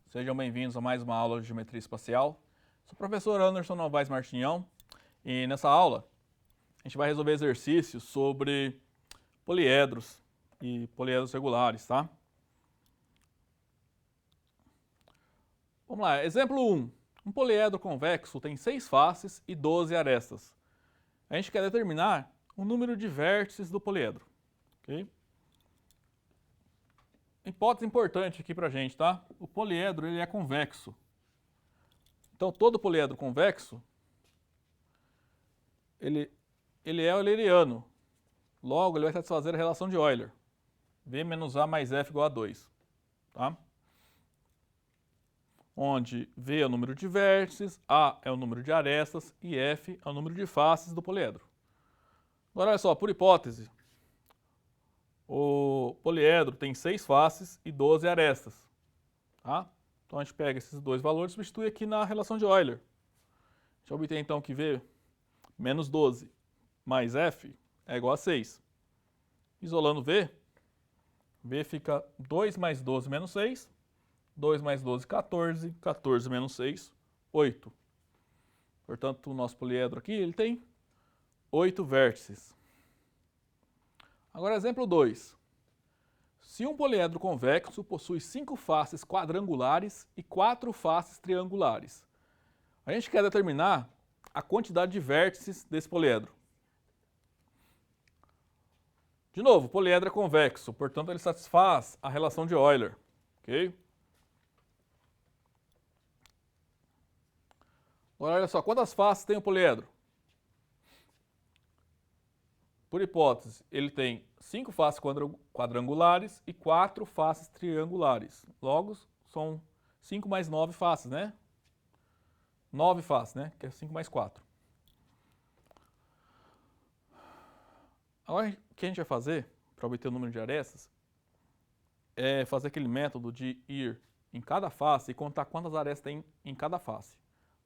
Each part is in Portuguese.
Sejam bem-vindos a mais uma aula de Geometria Espacial. Sou o professor Anderson Novaes Martinhão e nessa aula a gente vai resolver exercícios sobre poliedros e poliedros regulares, tá? Vamos lá, exemplo 1. Um poliedro convexo tem 6 faces e 12 arestas. A gente quer determinar o número de vértices do poliedro, ok? Hipótese importante aqui pra gente, tá? O poliedro ele é convexo. Então, todo poliedro convexo, ele é euleriano. Logo, ele vai satisfazer a relação de Euler. V menos A mais F igual a 2. Tá? Onde V é o número de vértices, A é o número de arestas e F é o número de faces do poliedro. Agora, olha só, por hipótese, o poliedro tem 6 faces e 12 arestas. Tá? Então, a gente pega esses dois valores e substitui aqui na relação de Euler. A gente vai obter, então, que V menos 12 mais F é igual a 6. Isolando V, V fica 2 mais 12 menos 6. 2 mais 12, 14. 14 menos 6, 8. Portanto, o nosso poliedro aqui ele tem 8 vértices. Agora, exemplo 2. Se um poliedro convexo possui 5 faces quadrangulares e 4 faces triangulares, a gente quer determinar a quantidade de vértices desse poliedro. De novo, o poliedro é convexo, portanto ele satisfaz a relação de Euler. Ok? Agora olha só, quantas faces tem o poliedro? Por hipótese, ele tem 5 faces quadrangulares e 4 faces triangulares. Logo, são 5 mais 9 faces, né? 9 faces, né? Que é 5 mais 4. Agora, o que a gente vai fazer para obter o número de arestas é fazer aquele método de ir em cada face e contar quantas arestas tem em cada face.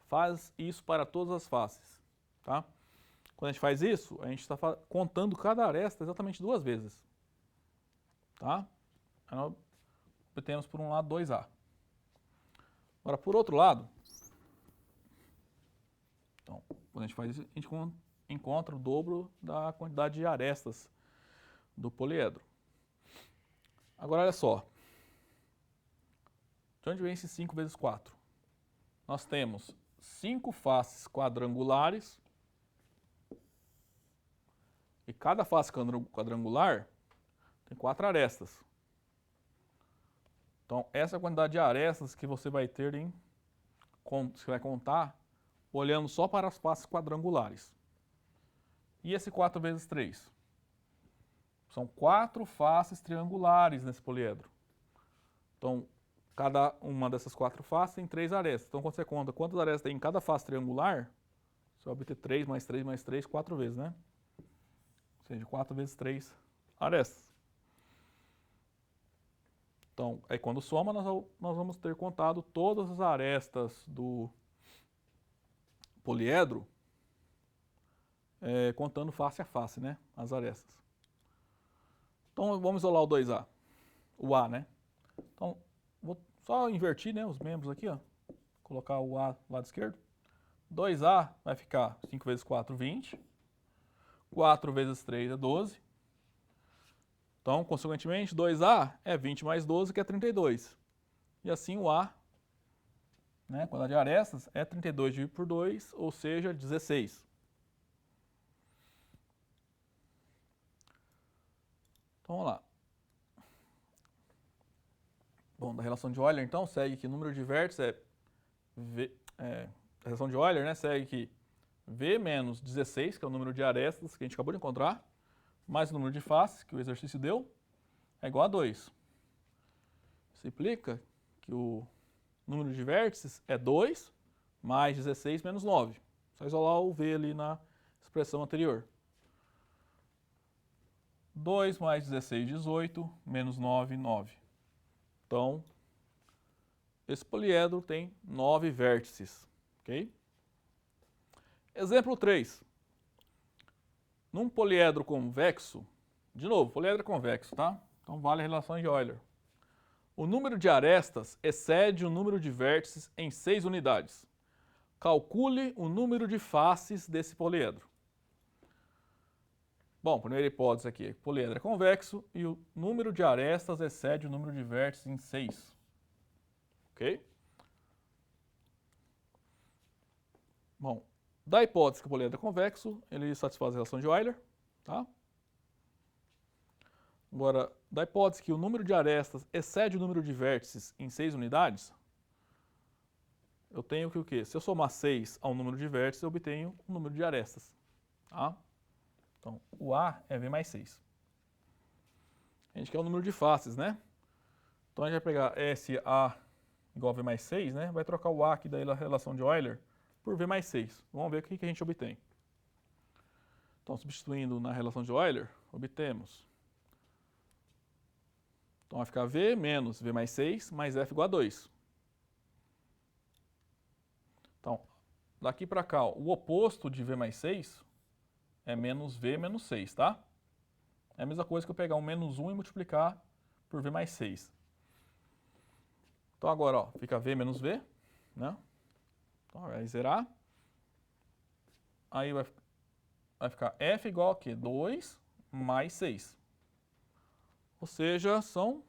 Faz isso para todas as faces, tá? Quando a gente faz isso, a gente está contando cada aresta exatamente 2 vezes, tá? Aí nós obtemos por um lado 2A. Agora, por outro lado, então, quando a gente faz isso, a gente encontra o dobro da quantidade de arestas do poliedro. Agora, olha só. De onde vem esse 5 vezes 4? Nós temos 5 faces quadrangulares e cada face quadrangular tem 4 arestas. Então, essa é a quantidade de arestas que você vai ter você vai contar olhando só para as faces quadrangulares. E esse 4 vezes 3? São 4 faces triangulares nesse poliedro. Então, cada uma dessas 4 faces tem 3 arestas. Então, quando você conta quantas arestas tem em cada face triangular, você vai obter 3 mais 3 mais 3, 4 vezes, né? Ou seja, 4 vezes 3 arestas. Então, aí quando soma, nós vamos ter contado todas as arestas do poliedro, contando face a face, né? As arestas. Então, vamos isolar o 2A. O A, né? Então, vou só invertir, né, os membros aqui, ó. Colocar o A do lado esquerdo. 2A vai ficar 5 vezes 4, 20. 4 vezes 3 é 12. Então, consequentemente, 2A é 20 mais 12, que é 32. E assim o A, né, quantidade de arestas, é 32 dividido por 2, ou seja, 16. Então, vamos lá. Bom, da relação de Euler, então, segue que o número de vértices a relação de Euler, né, segue que V menos 16, que é o número de arestas que a gente acabou de encontrar, mais o número de faces que o exercício deu, é igual a 2. Isso implica que o número de vértices é 2 mais 16 menos 9. Só isolar o V ali na expressão anterior. 2 mais 16, 18, menos 9, 9. Então, esse poliedro tem 9 vértices, ok? Exemplo 3. Num poliedro convexo, de novo, poliedro é convexo, tá? Então vale a relação de Euler. O número de arestas excede o número de vértices em 6 unidades. Calcule o número de faces desse poliedro. Bom, primeira hipótese aqui, o poliedro é convexo e o número de arestas excede o número de vértices em 6. Ok? Bom, da hipótese que o poliedro é convexo, ele satisfaz a relação de Euler, tá? Agora, da hipótese que o número de arestas excede o número de vértices em 6 unidades, eu tenho que o quê? Se eu somar 6 ao número de vértices, eu obtenho o número de arestas. Tá? Então, o A é V mais 6. A gente quer o número de faces, né? Então, a gente vai pegar SA igual a V mais 6, né? Vai trocar o A aqui da relação de Euler por V mais 6. Vamos ver o que a gente obtém. Então, substituindo na relação de Euler, obtemos. Então, vai ficar V menos V mais 6 mais F igual a 2. Então, daqui para cá, o oposto de V mais 6 é menos V menos 6, tá? É a mesma coisa que eu pegar um menos 1 e multiplicar por V mais 6. Então, agora, ó, fica V menos V, né? Então, vai zerar. Aí vai ficar F igual a quê? 2 mais 6. Ou seja, são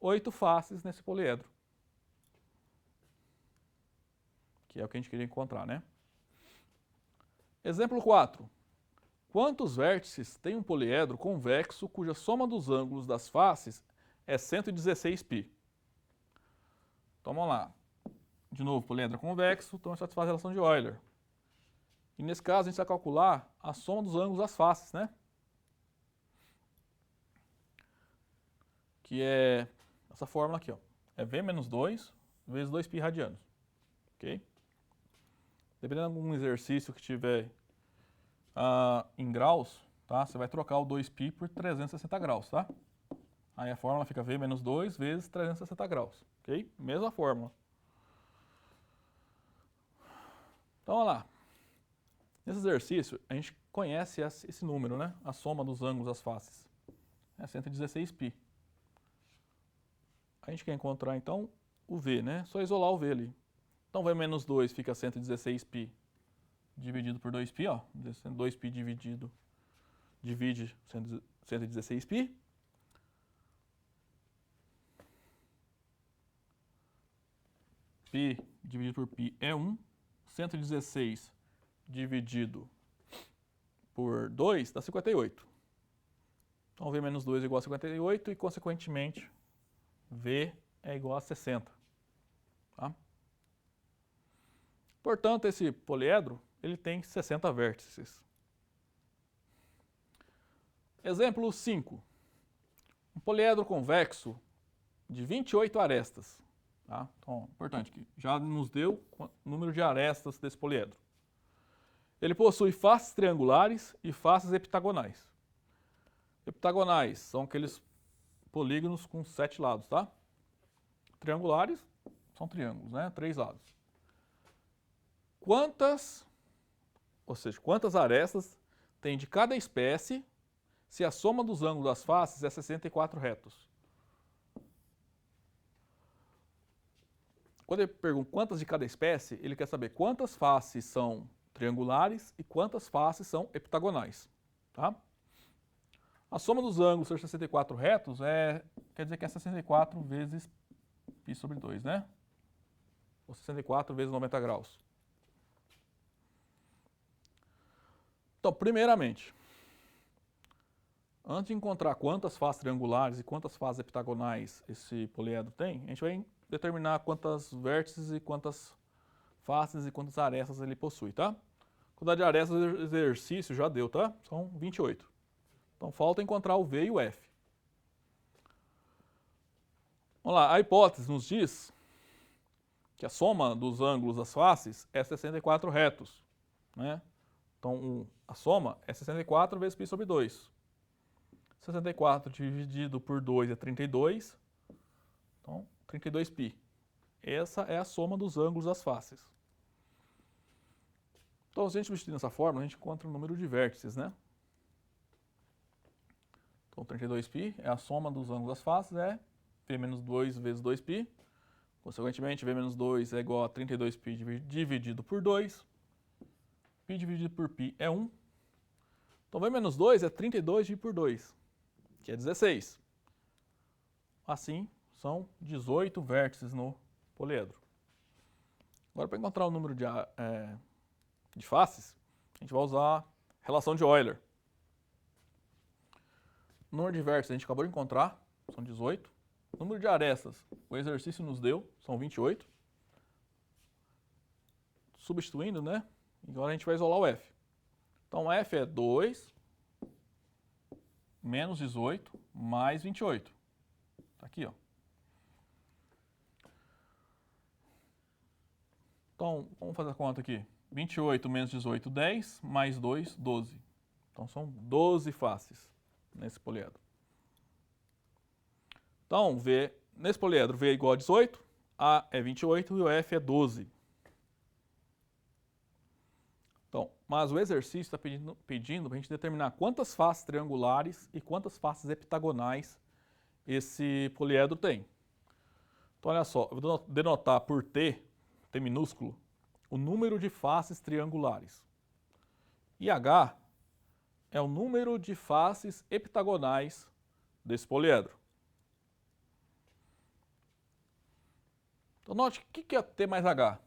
8 faces nesse poliedro. Que é o que a gente queria encontrar, né? Exemplo 4. Quantos vértices tem um poliedro convexo cuja soma dos ângulos das faces é 116π? Então vamos lá. De novo, poliedro convexo, então satisfaz a relação de Euler. E nesse caso a gente vai calcular a soma dos ângulos das faces, né? Que é essa fórmula aqui, ó. É V menos 2 vezes 2π radianos. Ok? Dependendo de algum exercício que tiver em graus, tá? Você vai trocar o 2π por 360 graus, tá? Aí a fórmula fica V menos 2 vezes 360 graus, ok? Mesma fórmula. Então, olha lá. Nesse exercício, a gente conhece esse número, né? A soma dos ângulos das faces. É 116π. A gente quer encontrar, então, o V, né? Só isolar o V ali. Então, V menos 2 fica 116π dividido por 2π, ó. 2π divide 116π. Π dividido por π é 1. 116 dividido por 2 dá 58. Então, V menos 2 é igual a 58 e, consequentemente, V é igual a 60. Tá? Portanto, esse poliedro ele tem 60 vértices. Exemplo 5. Um poliedro convexo de 28 arestas. Tá? Então, importante, que já nos deu o número de arestas desse poliedro. Ele possui faces triangulares e faces heptagonais. Heptagonais são aqueles polígonos com 7 lados, tá? Triangulares são triângulos, né? 3 lados. Quantas arestas tem de cada espécie se a soma dos ângulos das faces é 64 retos? Quando ele pergunta quantas de cada espécie, ele quer saber quantas faces são triangulares e quantas faces são heptagonais. Tá? A soma dos ângulos ser 64 retos quer dizer que é 64 vezes π sobre 2, né? Ou 64 vezes 90 graus. Então, primeiramente, antes de encontrar quantas faces triangulares e quantas faces heptagonais esse poliedro tem, a gente vai determinar quantas vértices e quantas faces e quantas arestas ele possui, tá? A quantidade de arestas do exercício já deu, tá? São 28. Então, falta encontrar o V e o F. Vamos lá, a hipótese nos diz que a soma dos ângulos das faces é 64 retos, né? Então, a soma é 64 vezes π sobre 2. 64 dividido por 2 é 32. Então, 32π. Essa é a soma dos ângulos das faces. Então, se a gente substituir nessa fórmula, a gente encontra o número de vértices, né? Então, 32π é a soma dos ângulos das faces, é V menos 2 vezes 2π. Consequentemente, V menos 2 é igual a 32π dividido por 2. Π dividido por π é 1. Então, V menos 2 é 32 dividido por 2, que é 16. Assim, são 18 vértices no poliedro. Agora, para encontrar o número de faces, a gente vai usar a relação de Euler. O número de vértices a gente acabou de encontrar, são 18. O número de arestas, o exercício nos deu, são 28. Substituindo, né? Agora a gente vai isolar o F. Então, F é 2 menos 18 mais 28. Tá aqui, ó. Então, vamos fazer a conta aqui. 28 menos 18, 10, mais 2, 12. Então, são 12 faces nesse poliedro. Então, nesse poliedro, V é igual a 18, A é 28 e o F é 12. Então, mas o exercício está pedindo para a gente determinar quantas faces triangulares e quantas faces heptagonais esse poliedro tem. Então, olha só, eu vou denotar por T minúsculo, o número de faces triangulares. E H é o número de faces heptagonais desse poliedro. Então, note o que é T mais H?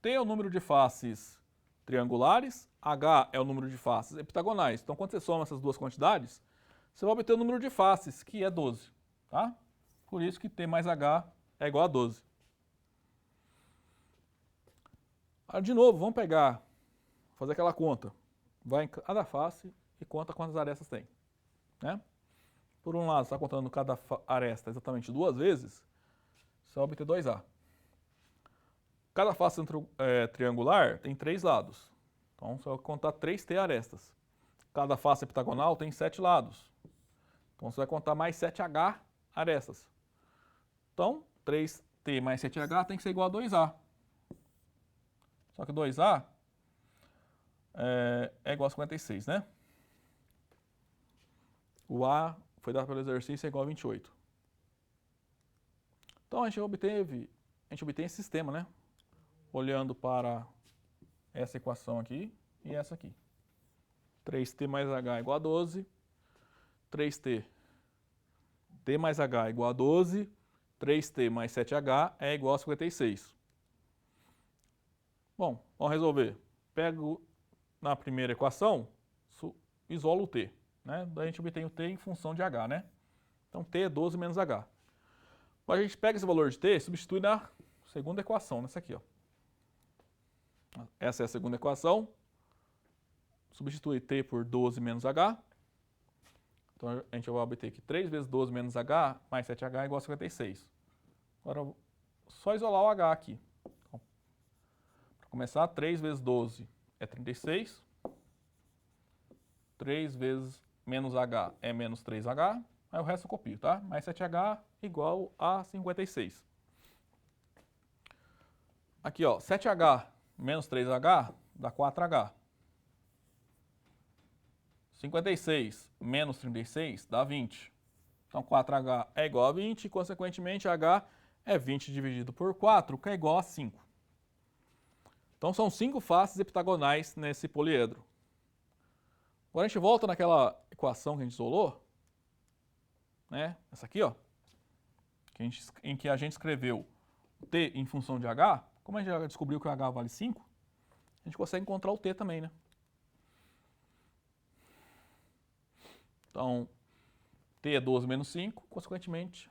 T é o número de faces triangulares, H é o número de faces heptagonais. Então, quando você soma essas duas quantidades, você vai obter o número de faces, que é 12. Tá? Por isso que T mais H é igual a 12. De novo, vamos fazer aquela conta. Vai em cada face e conta quantas arestas tem. Né? Por um lado, você está contando cada aresta exatamente 2 vezes, você vai obter 2A. Cada face triangular tem 3 lados. Então, você vai contar 3T arestas. Cada face heptagonal tem 7 lados. Então, você vai contar mais 7H arestas. Então, 3T mais 7H tem que ser igual a 2A. Só que 2A é igual a 56, né? O A foi dado pelo exercício é igual a 28. Então, a gente obtém esse sistema, né? Olhando para essa equação aqui e essa aqui. 3T mais H é igual a 12. 3T T mais H é igual a 12. 3T mais 7H é igual a 56. Bom, vamos resolver. Pego na primeira equação, isolo o T. Né? Daí a gente obtém o T em função de H, né? Então, T é 12 menos H. Agora a gente pega esse valor de T e substitui na segunda equação, nessa aqui, ó. Essa é a segunda equação. Substitui T por 12 menos H. Então, a gente vai obter que 3 vezes 12 menos H mais 7H é igual a 56. Agora, só isolar o H aqui. Então, para começar, 3 vezes 12 é 36. 3 vezes menos H é menos 3H. Aí o resto eu copio, tá? Mais 7H igual a 56. Aqui, ó, 7H menos 3H dá 4H. 56 menos 36 dá 20. Então, 4H é igual a 20 e, consequentemente, H é 20 dividido por 4, que é igual a 5. Então, são 5 faces heptagonais nesse poliedro. Agora, a gente volta naquela equação que a gente isolou, né? Essa aqui, ó, em que a gente escreveu T em função de H. Como a gente já descobriu que o H vale 5, a gente consegue encontrar o T também, né? Então, T é 12 menos 5, consequentemente,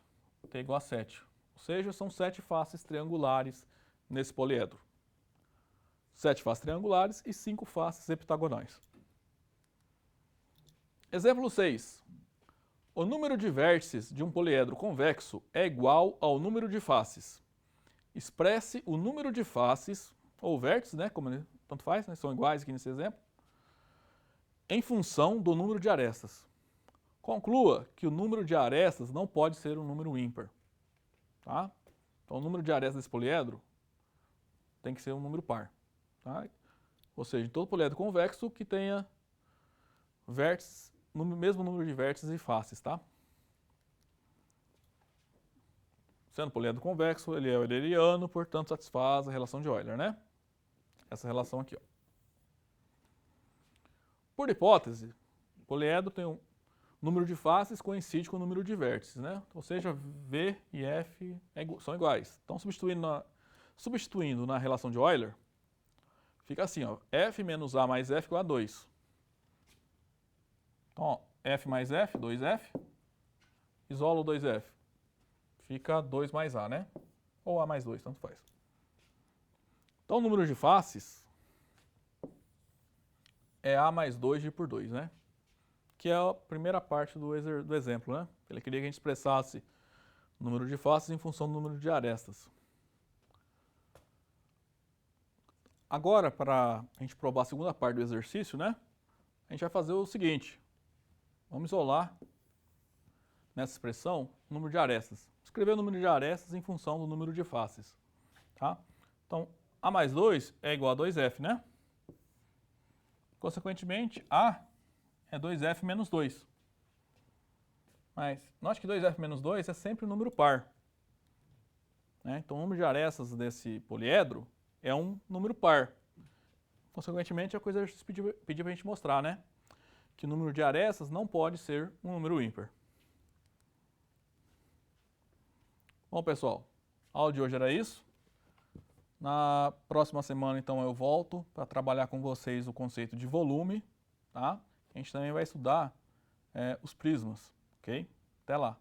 T é igual a 7. Ou seja, são 7 faces triangulares nesse poliedro. 7 faces triangulares e 5 faces heptagonais. Exemplo 6. O número de vértices de um poliedro convexo é igual ao número de faces. Expresse o número de faces, ou vértices, né, como tanto faz, né, são iguais aqui nesse exemplo, em função do número de arestas. Conclua que o número de arestas não pode ser um número ímpar. Tá? Então, o número de arestas desse poliedro tem que ser um número par. Tá? Ou seja, em todo poliedro convexo que tenha vértices, mesmo número de vértices e faces. Tá? Sendo poliedro convexo, ele é euleriano, portanto satisfaz a relação de Euler, né? Essa relação aqui, ó. Por hipótese, o poliedro tem um número de faces coincide com o número de vértices, né? Ou seja, V e F são iguais. Então, substituindo na relação de Euler, fica assim, ó, F menos A mais F igual a 2. Então, ó, F mais F, 2F, isola o 2F. Fica 2 mais A, né? Ou A mais 2, tanto faz. Então, o número de faces é A mais 2 dividido por 2, né? Que é a primeira parte do exemplo, né? Ele queria que a gente expressasse o número de faces em função do número de arestas. Agora, para a gente provar a segunda parte do exercício, né? A gente vai fazer o seguinte. Vamos isolar nessa expressão o número de arestas. Escrever o número de arestas em função do número de faces. Tá? Então, A mais 2 é igual a 2F, né? Consequentemente, A é 2F menos 2. Mas note que 2F menos 2 é sempre um número par. Né? Então, o número de arestas desse poliedro é um número par. Consequentemente, é o que o exercício pediu para a gente mostrar, né? Que o número de arestas não pode ser um número ímpar. Bom, pessoal, a aula de hoje era isso. Na próxima semana, então, eu volto para trabalhar com vocês o conceito de volume, tá? A gente também vai estudar os prismas, ok? Até lá!